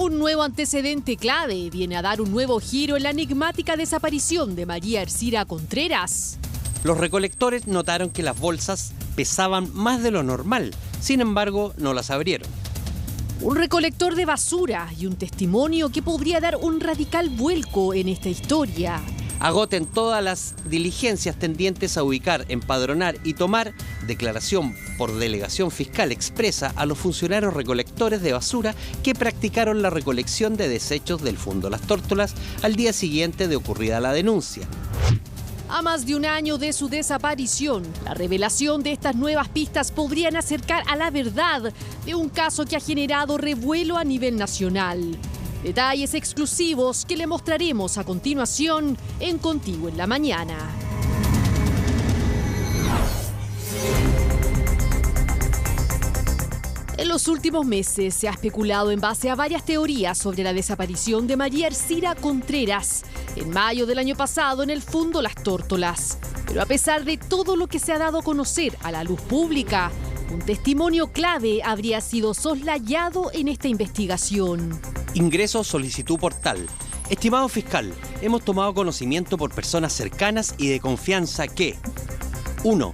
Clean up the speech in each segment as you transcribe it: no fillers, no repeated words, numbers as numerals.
Un nuevo antecedente clave viene a dar un nuevo giro en la enigmática desaparición de María Ercira Contreras. Los recolectores notaron que las bolsas pesaban más de lo normal, sin embargo no las abrieron. Un recolector de basura y un testimonio que podría dar un radical vuelco en esta historia. Agoten todas las diligencias tendientes a ubicar, empadronar y tomar declaración por delegación fiscal expresa a los funcionarios recolectores de basura que practicaron la recolección de desechos del Fundo Las Tórtolas al día siguiente de ocurrida la denuncia. A más de un año de su desaparición, la revelación de estas nuevas pistas podrían acercar a la verdad de un caso que ha generado revuelo a nivel nacional. Detalles exclusivos que le mostraremos a continuación en Contigo en la Mañana. En los últimos meses se ha especulado en base a varias teorías sobre la desaparición de María Ercira Contreras en mayo del año pasado en el Fundo Las Tórtolas. Pero a pesar de todo lo que se ha dado a conocer a la luz pública, un testimonio clave habría sido soslayado en esta investigación. Ingreso solicitud portal. Estimado fiscal, hemos tomado conocimiento por personas cercanas y de confianza que 1.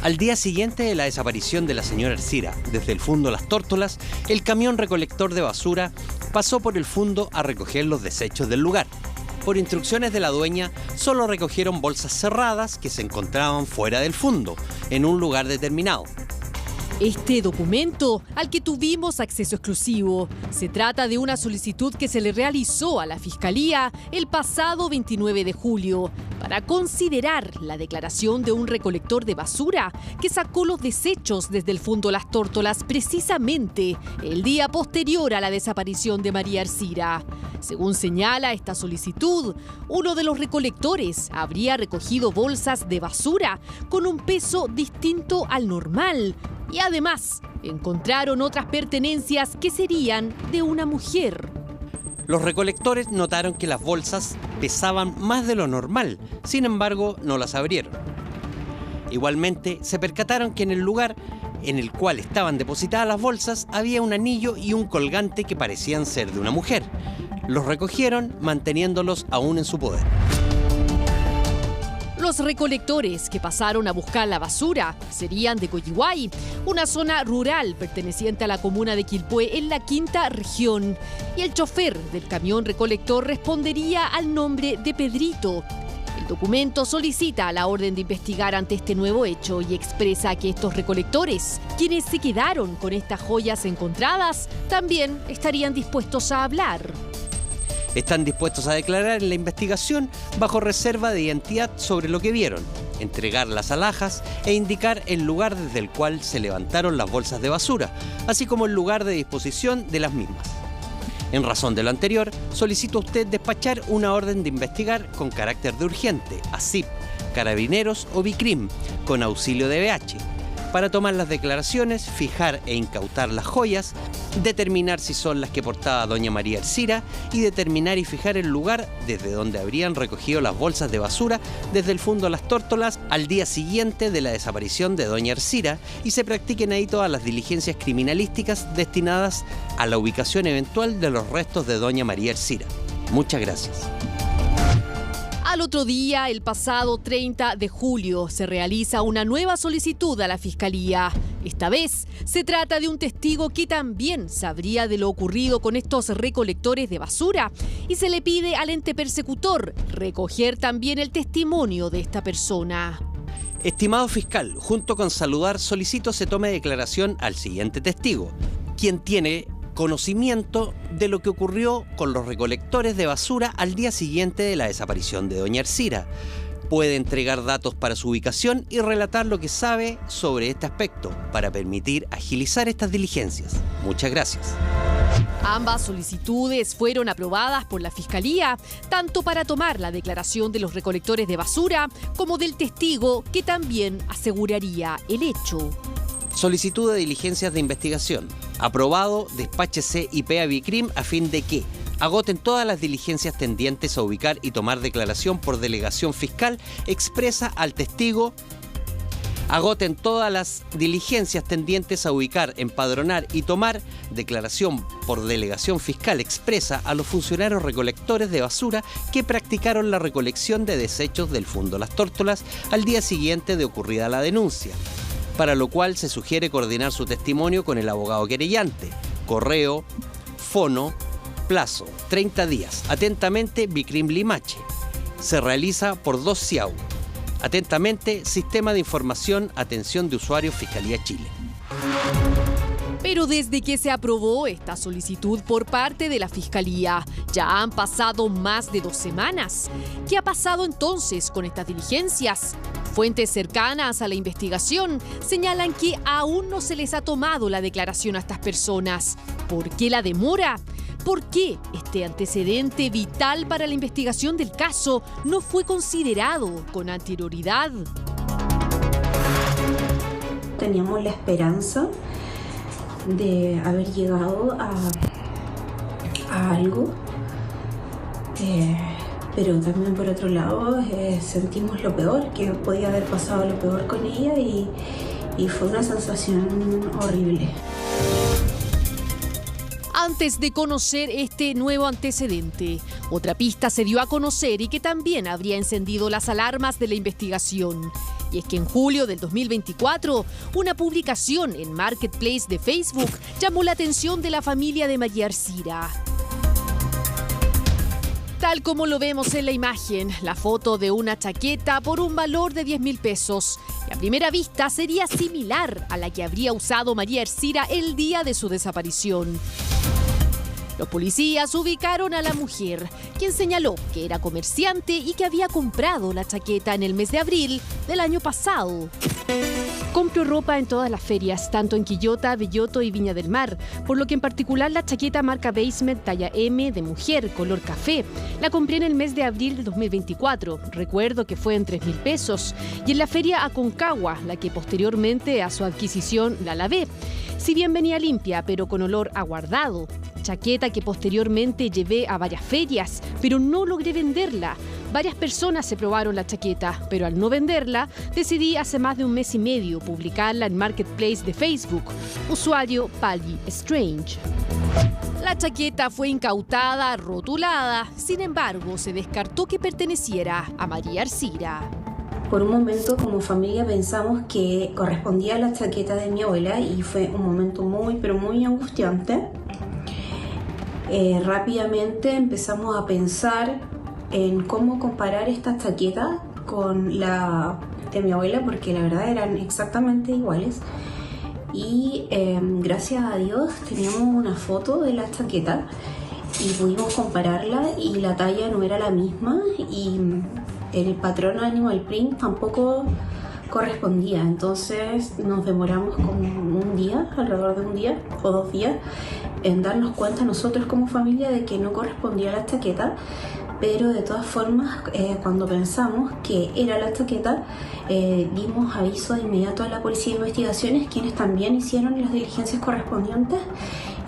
Al día siguiente de la desaparición de la señora Ercira, desde el Fundo Las Tórtolas, el camión recolector de basura pasó por el fundo a recoger los desechos del lugar. Por instrucciones de la dueña, solo recogieron bolsas cerradas que se encontraban fuera del fundo, en un lugar determinado. Este documento, al que tuvimos acceso exclusivo, se trata de una solicitud que se le realizó a la Fiscalía el pasado 29 de julio para considerar la declaración de un recolector de basura que sacó los desechos desde el Fundo Las Tórtolas precisamente el día posterior a la desaparición de María Ercira. Según señala esta solicitud, uno de los recolectores habría recogido bolsas de basura con un peso distinto al normal. Y además, encontraron otras pertenencias que serían de una mujer. Los recolectores notaron que las bolsas pesaban más de lo normal, sin embargo no las abrieron. Igualmente, se percataron que en el lugar en el cual estaban depositadas las bolsas había un anillo y un colgante que parecían ser de una mujer. Los recogieron manteniéndolos aún en su poder. Los recolectores que pasaron a buscar la basura serían de Coyihuay, una zona rural perteneciente a la comuna de Quilpué en la quinta región. Y el chofer del camión recolector respondería al nombre de Pedrito. El documento solicita la orden de investigar ante este nuevo hecho y expresa que estos recolectores, quienes se quedaron con estas joyas encontradas, también estarían dispuestos a hablar. Están dispuestos a declarar en la investigación bajo reserva de identidad sobre lo que vieron, entregar las alhajas e indicar el lugar desde el cual se levantaron las bolsas de basura, así como el lugar de disposición de las mismas. En razón de lo anterior, solicito a usted despachar una orden de investigar con carácter de urgente a CIP, Carabineros o BICRIM, con auxilio de BH, para tomar las declaraciones, fijar e incautar las joyas, determinar si son las que portaba doña María Ercira y determinar y fijar el lugar desde donde habrían recogido las bolsas de basura desde el Fundo Las Tórtolas al día siguiente de la desaparición de doña Ercira y se practiquen ahí todas las diligencias criminalísticas destinadas a la ubicación eventual de los restos de doña María Ercira. Muchas gracias. Al otro día, el pasado 30 de julio, se realiza una nueva solicitud a la Fiscalía. Esta vez, se trata de un testigo que también sabría de lo ocurrido con estos recolectores de basura y se le pide al ente persecutor recoger también el testimonio de esta persona. Estimado fiscal, junto con saludar, solicito se tome declaración al siguiente testigo, quien tiene conocimiento de lo que ocurrió con los recolectores de basura al día siguiente de la desaparición de doña Ercira. Puede entregar datos para su ubicación y relatar lo que sabe sobre este aspecto para permitir agilizar estas diligencias. Muchas gracias. Ambas solicitudes fueron aprobadas por la Fiscalía, tanto para tomar la declaración de los recolectores de basura como del testigo que también aseguraría el hecho. Solicitud de diligencias de investigación. Aprobado, despáchese IP a BICRIM a fin de que agoten todas las diligencias tendientes a ubicar y tomar declaración por delegación fiscal expresa al testigo Agoten todas las diligencias tendientes a ubicar, empadronar y tomar declaración por delegación fiscal expresa a los funcionarios recolectores de basura que practicaron la recolección de desechos del Fundo Las Tórtolas al día siguiente de ocurrida la denuncia, para lo cual se sugiere coordinar su testimonio con el abogado querellante. Correo, fono, plazo, 30 días. Atentamente, Bicrim Limache. Se realiza por 2 CIAU. Atentamente, Sistema de Información, Atención de Usuarios, Fiscalía Chile. Pero desde que se aprobó esta solicitud por parte de la Fiscalía, ya han pasado más de 2 semanas. ¿Qué ha pasado entonces con estas diligencias? Fuentes cercanas a la investigación señalan que aún no se les ha tomado la declaración a estas personas. ¿Por qué la demora? ¿Por qué este antecedente vital para la investigación del caso no fue considerado con anterioridad? Teníamos la esperanza de haber llegado a algo, pero también por otro lado sentimos lo peor, que podía haber pasado lo peor con ella y fue una sensación horrible. Antes de conocer este nuevo antecedente, otra pista se dio a conocer y que también habría encendido las alarmas de la investigación. Y es que en julio del 2024, una publicación en Marketplace de Facebook llamó la atención de la familia de María Arcira. Tal como lo vemos en la imagen, la foto de una chaqueta por un valor de 10.000 pesos. Y a primera vista sería similar a la que habría usado María Arcira el día de su desaparición. Los policías ubicaron a la mujer, quien señaló que era comerciante y que había comprado la chaqueta en el mes de abril del año pasado. Compro ropa en todas las ferias, tanto en Quillota, Belloto y Viña del Mar, por lo que en particular la chaqueta marca Basement talla M de mujer, color café. La compré en el mes de abril de 2024, recuerdo que fue en 3.000 pesos, y en la feria Aconcagua, la que posteriormente a su adquisición la lavé. Si bien venía limpia, pero con olor a guardado. Chaqueta que posteriormente llevé a varias ferias, pero no logré venderla. Varias personas se probaron la chaqueta, pero al no venderla, decidí hace más de un mes y medio publicarla en Marketplace de Facebook. Usuario Pally Strange. La chaqueta fue incautada, rotulada, sin embargo, se descartó que perteneciera a María Arcira. Por un momento como familia pensamos que correspondía a la chaqueta de mi abuela y fue un momento muy, pero muy angustiante. Rápidamente empezamos a pensar en cómo comparar esta chaqueta con la de mi abuela, porque la verdad eran exactamente iguales. Y gracias a Dios teníamos una foto de la chaqueta y pudimos compararla y la talla no era la misma y el patrón animal print tampoco correspondía. Entonces nos demoramos como un día, alrededor de un día o 2 días, en darnos cuenta nosotros como familia de que no correspondía a la chaqueta. Pero de todas formas, cuando pensamos que era la chaqueta, dimos aviso de inmediato a la Policía de Investigaciones, quienes también hicieron las diligencias correspondientes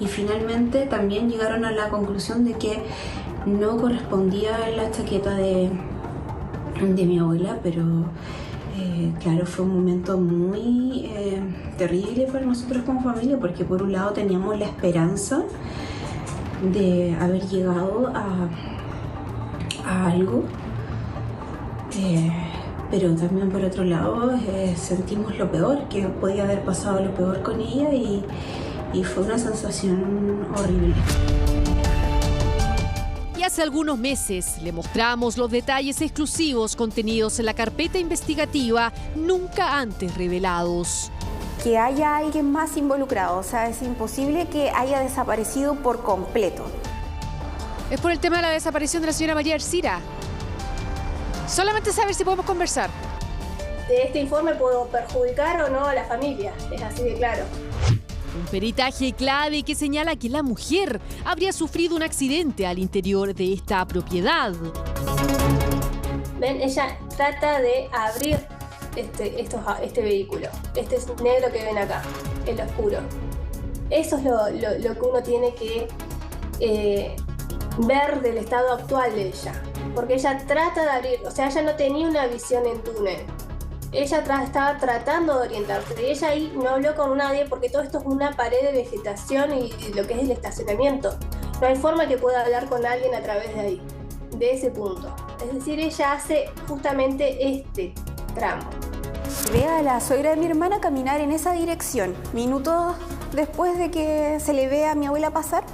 y finalmente también llegaron a la conclusión de que no correspondía a la chaqueta de mi abuela, pero claro, fue un momento muy terrible para nosotros como familia, porque por un lado teníamos la esperanza de haber llegado a algo, pero también por otro lado sentimos lo peor, que podía haber pasado lo peor con ella y fue una sensación horrible. Y hace algunos meses le mostramos los detalles exclusivos contenidos en la carpeta investigativa nunca antes revelados. Que haya alguien más involucrado, o sea, es imposible que haya desaparecido por completo. Es por el tema de la desaparición de la señora María Arcira. Solamente saber si podemos conversar. De este informe puedo perjudicar o no a la familia, es así de claro. Un peritaje clave que señala que la mujer habría sufrido un accidente al interior de esta propiedad. Ven, ella trata de abrir este vehículo. Este es negro que ven acá, el oscuro. Eso es lo que uno tiene que ver del estado actual de ella. Porque ella trata de abrir, o sea, ella no tenía una visión en túnel. Ella estaba tratando de orientarse y ella ahí no habló con nadie porque todo esto es una pared de vegetación y lo que es el estacionamiento. No hay forma que pueda hablar con alguien a través de ahí, de ese punto. Es decir, ella hace justamente este tramo. Ve a la suegra de mi hermana caminar en esa dirección. Minutos después de que se le ve a mi abuela pasar,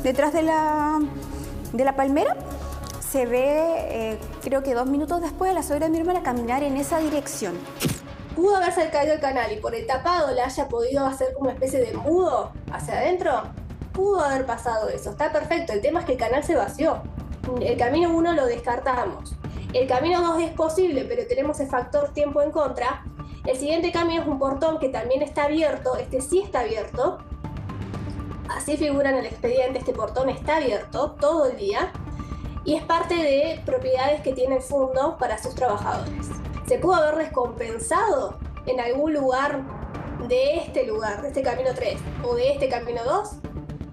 detrás de la palmera, se ve, creo que 2 minutos después, a la suegra de mi hermana caminar en esa dirección. Pudo haberse caído el canal y por el tapado le haya podido hacer como una especie de embudo hacia adentro. Pudo haber pasado eso, está perfecto. El tema es que el canal se vació. El camino 1 lo descartamos. El camino 2 es posible, pero tenemos el factor tiempo en contra. El siguiente camino es un portón que también está abierto. Este sí está abierto. Así figura en el expediente, este portón está abierto todo el día. Y es parte de propiedades que tiene el fondo para sus trabajadores. ¿Se pudo haber descompensado en algún lugar, de este camino 3 o de este camino 2?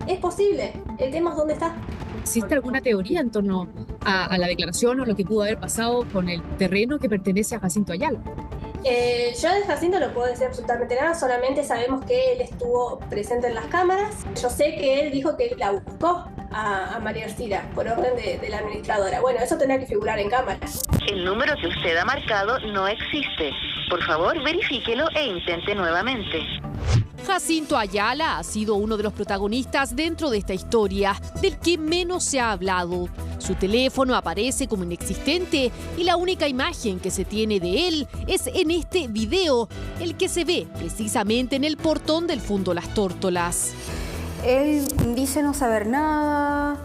Es posible. El tema es dónde está. ¿Existe alguna teoría en torno a la declaración o lo que pudo haber pasado con el terreno que pertenece a Jacinto Ayala? Yo de Jacinto no puedo decir absolutamente nada, solamente sabemos que él estuvo presente en las cámaras. Yo sé que él dijo que la buscó a María Ercira por orden de la administradora. Bueno, eso tendrá que figurar en cámaras. El número que usted ha marcado no existe. Por favor, verifíquelo e intente nuevamente. Jacinto Ayala ha sido uno de los protagonistas dentro de esta historia, del que menos se ha hablado. Su teléfono aparece como inexistente y la única imagen que se tiene de él es en este video, el que se ve precisamente en el portón del Fundo Las Tórtolas. Él dice no saber nada,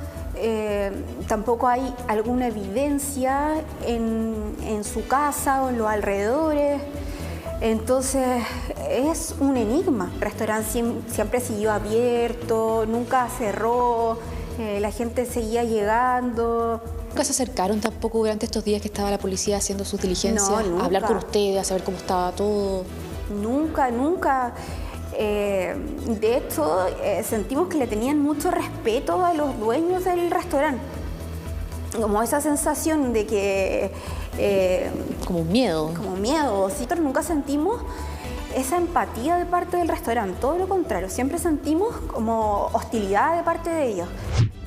tampoco hay alguna evidencia en su casa o en los alrededores. Entonces es un enigma. El restaurante siempre siguió abierto, nunca cerró, la gente seguía llegando. ¿Nunca se acercaron tampoco durante estos días que estaba la policía haciendo sus diligencias? No, a hablar con ustedes, a saber cómo estaba todo. Nunca. De hecho, sentimos que le tenían mucho respeto a los dueños del restaurante. Como esa sensación de que... como un miedo. Como miedo. Nosotros nunca sentimos esa empatía de parte del restaurante. Todo lo contrario, siempre sentimos como hostilidad de parte de ellos.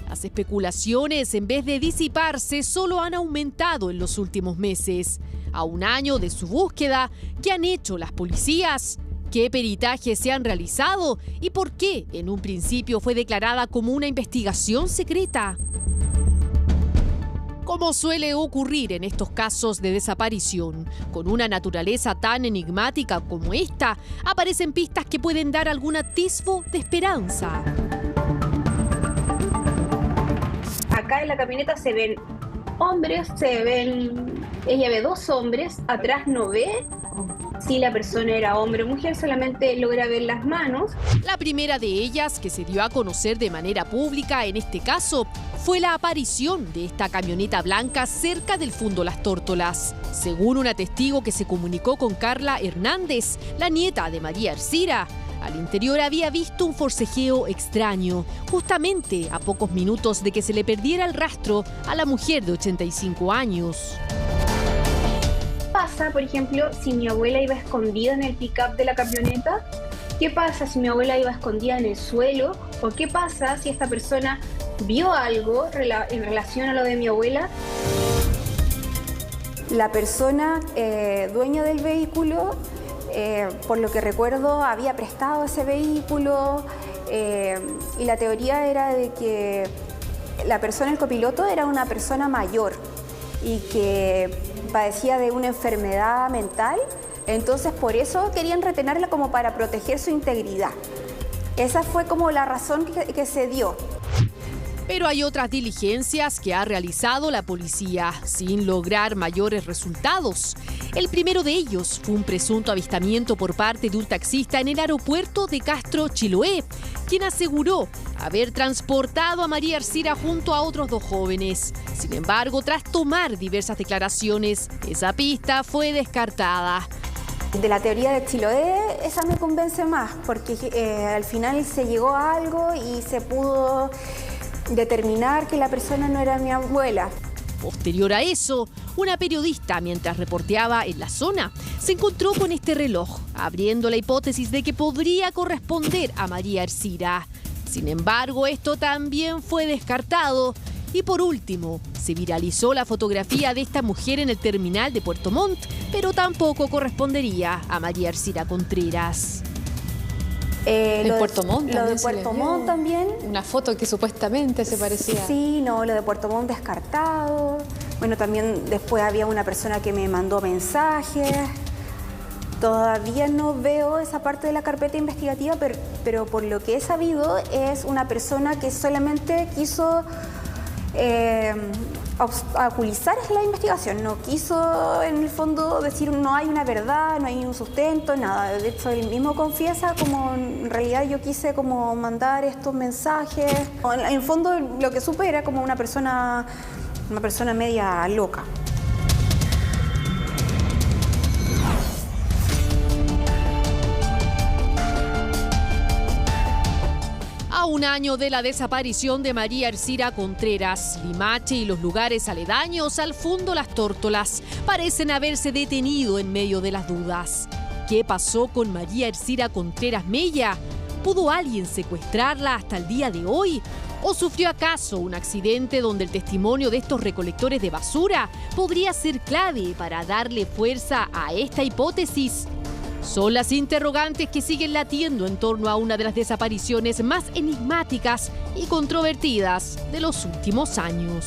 Las especulaciones, en vez de disiparse, solo han aumentado en los últimos meses. A un año de su búsqueda, ¿qué han hecho las policías? ¿Qué peritajes se han realizado? ¿Y por qué en un principio fue declarada como una investigación secreta? Como suele ocurrir en estos casos de desaparición, con una naturaleza tan enigmática como esta, aparecen pistas que pueden dar algún atisbo de esperanza. Acá en la camioneta se ven hombres, ella ve 2 hombres, atrás no ve si la persona era hombre o mujer, solamente logra ver las manos. La primera de ellas, que se dio a conocer de manera pública en este caso, fue la aparición de esta camioneta blanca cerca del Fundo Las Tórtolas. Según una testigo que se comunicó con Carla Hernández, la nieta de María Ercira, al interior había visto un forcejeo extraño, justamente a pocos minutos de que se le perdiera el rastro a la mujer de 85 años. ¿Qué pasa, por ejemplo, si mi abuela iba escondida en el pick-up de la camioneta? ¿Qué pasa si mi abuela iba escondida en el suelo? ¿O qué pasa si esta persona vio algo en relación a lo de mi abuela? La persona dueña del vehículo, por lo que recuerdo, había prestado ese vehículo y la teoría era de que la persona, el copiloto, era una persona mayor y que padecía de una enfermedad mental, entonces por eso querían retenerla como para proteger su integridad. Esa fue como la razón que se dio. Pero hay otras diligencias que ha realizado la policía sin lograr mayores resultados. El primero de ellos fue un presunto avistamiento por parte de un taxista en el aeropuerto de Castro Chiloé, quien aseguró haber transportado a María Ercira junto a otros 2 jóvenes. Sin embargo, tras tomar diversas declaraciones, esa pista fue descartada. De la teoría de Chiloé, esa me convence más, porque al final se llegó a algo y se pudo determinar que la persona no era mi abuela. Posterior a eso, una periodista, mientras reporteaba en la zona, se encontró con este reloj, abriendo la hipótesis de que podría corresponder a María Ercira. Sin embargo, esto también fue descartado. Y por último, se viralizó la fotografía de esta mujer en el terminal de Puerto Montt, pero tampoco correspondería a María Ercira Contreras. En Puerto Montt lo de Puerto Montt también. Una foto que supuestamente se parecía. Sí, no, lo de Puerto Montt descartado. Bueno, también después había una persona que me mandó mensajes. Todavía no veo esa parte de la carpeta investigativa, pero por lo que he sabido es una persona que solamente quiso obstaculizar la investigación, no quiso en el fondo decir no hay una verdad, no hay un sustento, nada. De hecho, él mismo confiesa como en realidad yo quise como mandar estos mensajes. En el fondo lo que supe era como una persona media loca. A un año de la desaparición de María Ercira Contreras, Limache y los lugares aledaños al fondo Las Tórtolas parecen haberse detenido en medio de las dudas. ¿Qué pasó con María Ercira Contreras Mella? ¿Pudo alguien secuestrarla hasta el día de hoy? ¿O sufrió acaso un accidente donde el testimonio de estos recolectores de basura podría ser clave para darle fuerza a esta hipótesis? Son las interrogantes que siguen latiendo en torno a una de las desapariciones más enigmáticas y controvertidas de los últimos años.